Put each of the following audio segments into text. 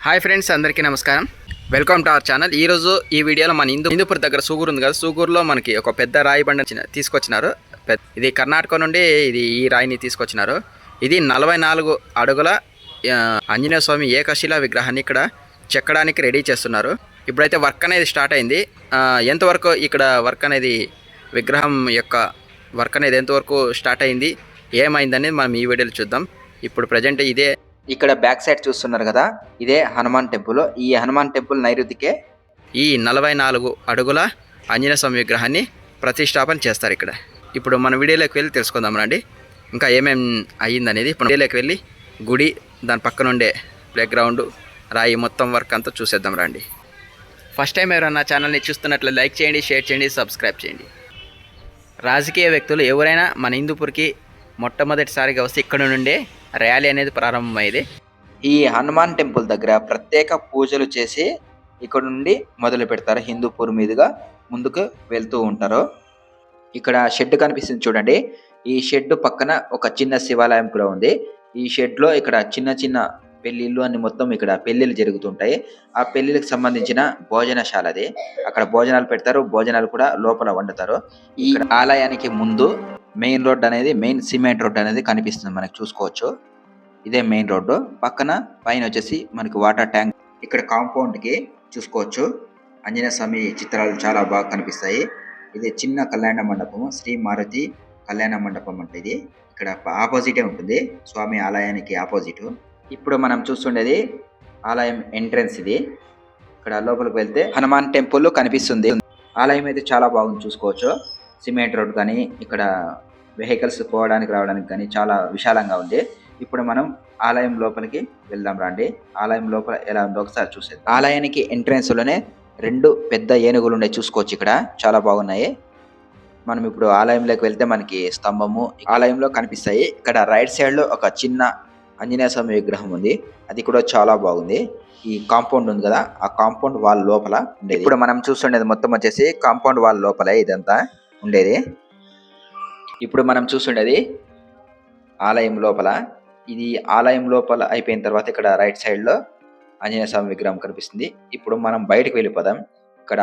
Hi friends, అందరికీ నమస్కారం. Welcome to our channel. ఈరోజు ఈ వీడియోలో మన హిందూపూర్ దగ్గర సూగూరు ఉంది కదా, సూగూరులో మనకి ఒక పెద్ద రాయి బండ తీసుకొచ్చినారు. ఇది కర్ణాటక నుండి ఈ రాయిని తీసుకొచ్చినారు. ఇది 44 అడుగుల ఆంజనేయ స్వామి ఏకశిలా విగ్రహాన్ని ఇక్కడ చెక్కడానికి రెడీ చేస్తున్నారు. ఇప్పుడైతే వర్క్ అనేది స్టార్ట్ అయింది. ఎంతవరకు ఇక్కడ వర్క్ అనేది, విగ్రహం యొక్క వర్క్ అనేది ఎంతవరకు స్టార్ట్ అయింది, ఏమైందనేది మనం ఈ వీడియోలో చూద్దాం. ఇప్పుడు ప్రజెంట్ ఇదే ఇక్కడ బ్యాక్ సైడ్ చూస్తున్నారు కదా, ఇదే హనుమాన్ టెంపుల్. ఈ హనుమాన్ టెంపుల్ నైరుతికే ఈ 44 అడుగుల ఆంజనేయ స్వామి విగ్రహాన్ని ప్రతిష్టాపన చేస్తారు ఇక్కడ. ఇప్పుడు మన వీడియోలోకి వెళ్ళి తెలుసుకుందాం రండి, ఇంకా ఏమేమి అయ్యిందనేది. ఇప్పుడు వీడియోలోకి వెళ్ళి గుడి, దాని పక్కన ఉండే ప్లేగ్రౌండ్, రాయి మొత్తం వర్క్ అంతా చూసేద్దాం రండి. ఫస్ట్ టైం ఎవరైనా ఛానల్ని చూస్తున్నట్లు లైక్ చేయండి, షేర్ చేయండి, సబ్స్క్రైబ్ చేయండి. రాజకీయ వ్యక్తులు ఎవరైనా మన హిందూపూర్కి మొట్టమొదటిసారిగా వస్తే ఇక్కడ నుండే ర్యాలీ అనేది ప్రారంభమైంది. ఈ హనుమాన్ టెంపుల్ దగ్గర ప్రత్యేక పూజలు చేసి ఇక్కడ నుండి మొదలు పెడతారు. హిందూపూర్ మీదుగా ముందుకు వెళ్తూ ఉంటారు. ఇక్కడ షెడ్ కనిపిస్తుంది చూడండి. ఈ షెడ్ పక్కన ఒక చిన్న శివాలయం కూడా ఉంది. ఈ షెడ్ లో ఇక్కడ చిన్న చిన్న పెళ్లిళ్ళు అన్ని మొత్తం ఇక్కడ పెళ్లిళ్ళు జరుగుతుంటాయి. ఆ పెళ్లిళ్ళకి సంబంధించిన భోజనశాలది. అక్కడ భోజనాలు పెడతారు, భోజనాలు కూడా లోపల వండుతారు. ఈ ఆలయానికి ముందు మెయిన్ రోడ్ అనేది, మెయిన్ సిమెంట్ రోడ్ అనేది కనిపిస్తుంది, మనకి చూసుకోవచ్చు. ఇదే మెయిన్ రోడ్డు. పక్కన పైన వచ్చేసి మనకి వాటర్ ట్యాంక్. ఇక్కడ కాంపౌండ్ కి చూసుకోవచ్చు ఆంజనేయ స్వామి చిత్రాలు చాలా బాగా కనిపిస్తాయి. ఇది చిన్న కళ్యాణ మండపం, శ్రీ మారుతి కళ్యాణ మండపం అంటే ఇది ఇక్కడ ఆపోజిటే ఉంటుంది, స్వామి ఆలయానికి ఆపోజిట్. ఇప్పుడు మనం చూస్తుండేది ఆలయం ఎంట్రన్స్. ఇది ఇక్కడ లోపలికి వెళ్తే హనుమాన్ టెంపుల్ కనిపిస్తుంది. ఆలయం అయితే చాలా బాగుంది, చూసుకోవచ్చు. సిమెంట్ రోడ్ కానీ ఇక్కడ వెహికల్స్ పోవడానికి రావడానికి కానీ చాలా విశాలంగా ఉంది. ఇప్పుడు మనం ఆలయం లోపలికి వెళ్దాం రండి. ఆలయం లోపల ఎలా ఉందో ఒకసారి చూసేది. ఆలయానికి ఎంట్రన్స్ లోనే 2 పెద్ద ఏనుగులు ఉన్నాయి, చూసుకోవచ్చు. ఇక్కడ చాలా బాగున్నాయి. మనం ఇప్పుడు ఆలయంలోకి వెళ్తే మనకి స్తంభము ఆలయంలో కనిపిస్తాయి. ఇక్కడ రైట్ సైడ్ లో ఒక చిన్న ఆంజనేయ స్వామి విగ్రహం ఉంది, అది కూడా చాలా బాగుంది. ఈ కాంపౌండ్ ఉంది కదా, ఆ కాంపౌండ్ వాల్ లోపల ఉండేది. ఇప్పుడు మనం చూస్తుండేది మొత్తం వచ్చేసి కాంపౌండ్ వాల్ లోపల ఇదంతా ఉండేది. ఇప్పుడు మనం చూస్తుండేది ఆలయం లోపల. ఇది ఆలయం లోపల అయిపోయిన తర్వాత ఇక్కడ రైట్ సైడ్ లో ఆంజనేయ స్వామి విగ్రహం కనిపిస్తుంది. ఇప్పుడు మనం బయటకు వెళ్ళిపోదాం. ఇక్కడ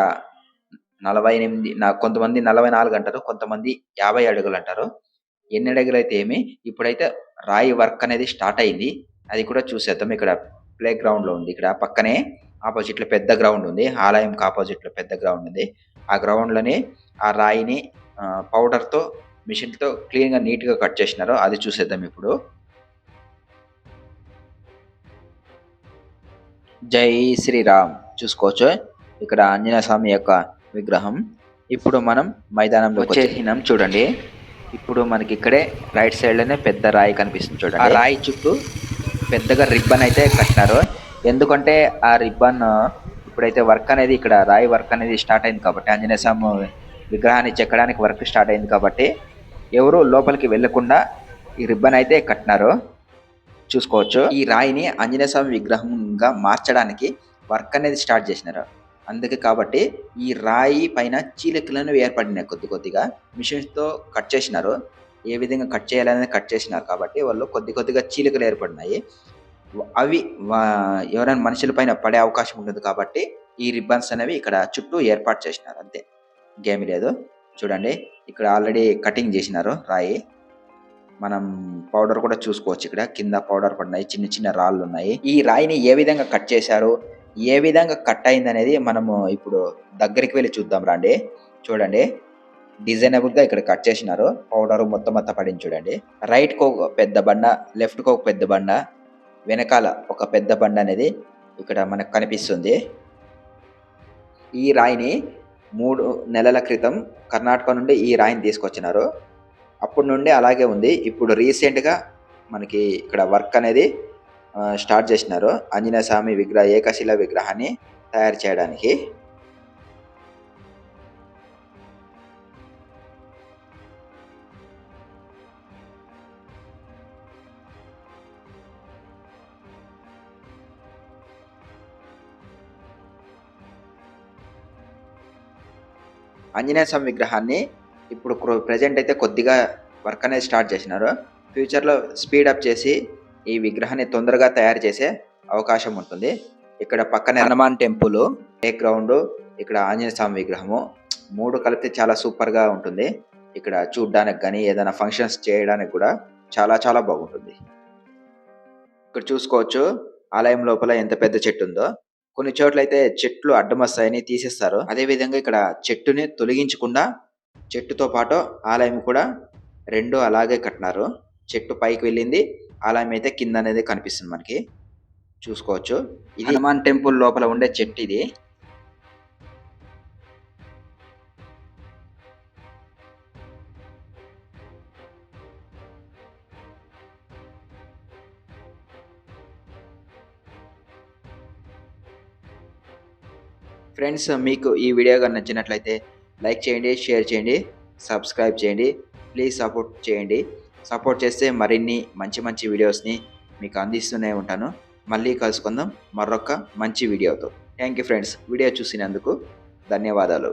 48, కొంతమంది 44 అంటారు, కొంతమంది 50 అడుగులు అంటారు. ఎన్ని అడుగులు అయితే ఏమి. ఇప్పుడైతే రాయి వర్క్ అనేది స్టార్ట్ అయింది, అది కూడా చూసేద్దాం. ఇక్కడ ప్లే గ్రౌండ్ లో ఉంది. ఇక్కడ పక్కనే ఆపోజిట్ లో పెద్ద గ్రౌండ్ ఉంది, ఆలయంకి ఆపోజిట్ లో పెద్ద గ్రౌండ్ ఉంది. ఆ గ్రౌండ్ లోనే ఆ రాయిని పౌడర్ తో, మిషన్ తో క్లీన్ గా నీట్ గా కట్ చేసినారు, అది చూసేద్దాం ఇప్పుడు. జై శ్రీరామ్. చూసుకోవచ్చు ఇక్కడ ఆంజనేయ స్వామి యొక్క విగ్రహం. ఇప్పుడు మనం మైదానంలో వచ్చేసినాం చూడండి. ఇప్పుడు మనకి ఇక్కడే రైట్ సైడ్ లోనే పెద్ద రాయి కనిపిస్తుంది చూడండి. ఆ రాయి చుట్టూ పెద్దగా రిబ్బన్ అయితే కట్టినారు. ఎందుకంటే ఆ రిబ్బన్ ఇప్పుడైతే వర్క్ అనేది, ఇక్కడ రాయి వర్క్ అనేది స్టార్ట్ అయింది కాబట్టి, ఆంజనేయ స్వామి విగ్రహాన్ని చెక్కడానికి వర్క్ స్టార్ట్ అయింది కాబట్టి ఎవరు లోపలికి వెళ్లకుండా ఈ రిబ్బన్ అయితే కట్టినారు, చూసుకోవచ్చు. ఈ రాయిని ఆంజనేయ స్వామి విగ్రహంగా మార్చడానికి వర్క్ అనేది స్టార్ట్ చేసినారు. అందుకే కాబట్టి ఈ రాయి పైన చీలికలను ఏర్పడినాయి, కొద్ది కొద్దిగా మిషన్స్ తో కట్ చేసినారు. ఏ విధంగా కట్ చేయాలనేది కట్ చేసినారు కాబట్టి వాళ్ళు కొద్దిగా చీలికలు ఏర్పడినాయి. అవి ఎవరైనా మనుషుల పైన పడే అవకాశం ఉంటుంది కాబట్టి ఈ రిబ్బన్స్ అనేవి ఇక్కడ చుట్టూ ఏర్పాటు చేసినారు, అంతే, ఇంకేమీ లేదు. చూడండి ఇక్కడ ఆల్రెడీ కటింగ్ చేసినారు రాయి. మనం పౌడర్ కూడా చూసుకోవచ్చు. ఇక్కడ కింద పౌడర్ పడినాయి, చిన్న చిన్న రాళ్ళు ఉన్నాయి. ఈ రాయిని ఏ విధంగా కట్ చేశారు, ఏ విధంగా కట్ అయింది అనేది మనము ఇప్పుడు దగ్గరికి వెళ్ళి చూద్దాం రండి. చూడండి డిజైనబుల్ గా ఇక్కడ కట్ చేసినారు, పౌడర్ మొత్తం అంతా పడింది చూడండి. రైట్ కు ఒక పెద్ద బండ, లెఫ్ట్ కు ఒక పెద్ద బండ, వెనకాల ఒక పెద్ద బండ అనేది ఇక్కడ మనకు కనిపిస్తుంది. ఈ రాయిని 3 నెలల క్రితం కర్ణాటక నుండి ఈ రాయిని తీసుకొచ్చినారు. అప్పటి నుండి అలాగే ఉంది. ఇప్పుడు రీసెంట్ గా మనకి ఇక్కడ వర్క్ అనేది స్టార్ట్ చేసినారు, ఆంజనేయ స్వామి ఏకశిల విగ్రహాన్ని తయారు చేయడానికి. ఆంజనేయ స్వామి విగ్రహాన్ని ఇప్పుడు ప్రెజెంట్ అయితే కొద్దిగా వర్క్ అనేది స్టార్ట్ చేసినారు. ఫ్యూచర్లో స్పీడప్ చేసి ఈ విగ్రహాన్ని తొందరగా తయారు చేసే అవకాశం ఉంటుంది. ఇక్కడ పక్కనే హనుమాన్ టెంపుల్, ప్లే గ్రౌండ్, ఇక్కడ ఆంజనేయ స్వామి విగ్రహము 3 కలిపితే చాలా సూపర్గా ఉంటుంది. ఇక్కడ చూడ్డానికి కానీ ఏదైనా ఫంక్షన్స్ చేయడానికి కూడా చాలా చాలా బాగుంటుంది. ఇక్కడ చూసుకోవచ్చు ఆలయం లోపల ఎంత పెద్ద చెట్టు ఉందో. కొన్ని చోట్ల అయితే చెట్లు అడ్డమస్తాయని తీసేస్తారు. అదే విధంగా ఇక్కడ చెట్టుని తొలగించకుండా చెట్టుతో పాటు ఆలయం కూడా 2 అలాగే కట్టినారు. చెట్టు పైకి వెళ్ళింది, ఆలయం అయితే కింద అనేది కనిపిస్తుంది మనకి. చూసుకోవచ్చు ఇది హనుమాన్ టెంపుల్ లోపల ఉండే చెట్టు ఇది. ఫ్రెండ్స్, మీకు ఈ వీడియో కానీ నచ్చినట్లయితే లైక్ చేయండి, షేర్ చేయండి, సబ్స్క్రైబ్ చేయండి. ప్లీజ్ సపోర్ట్ చేయండి. సపోర్ట్ చేస్తే మరిన్ని మంచి మంచి వీడియోస్ని మీకు అందిస్తూనే ఉంటాను. మళ్ళీ కలుసుకుందాం మరొక మంచి వీడియోతో. థ్యాంక్ యూ ఫ్రెండ్స్, వీడియో చూసినందుకు ధన్యవాదాలు.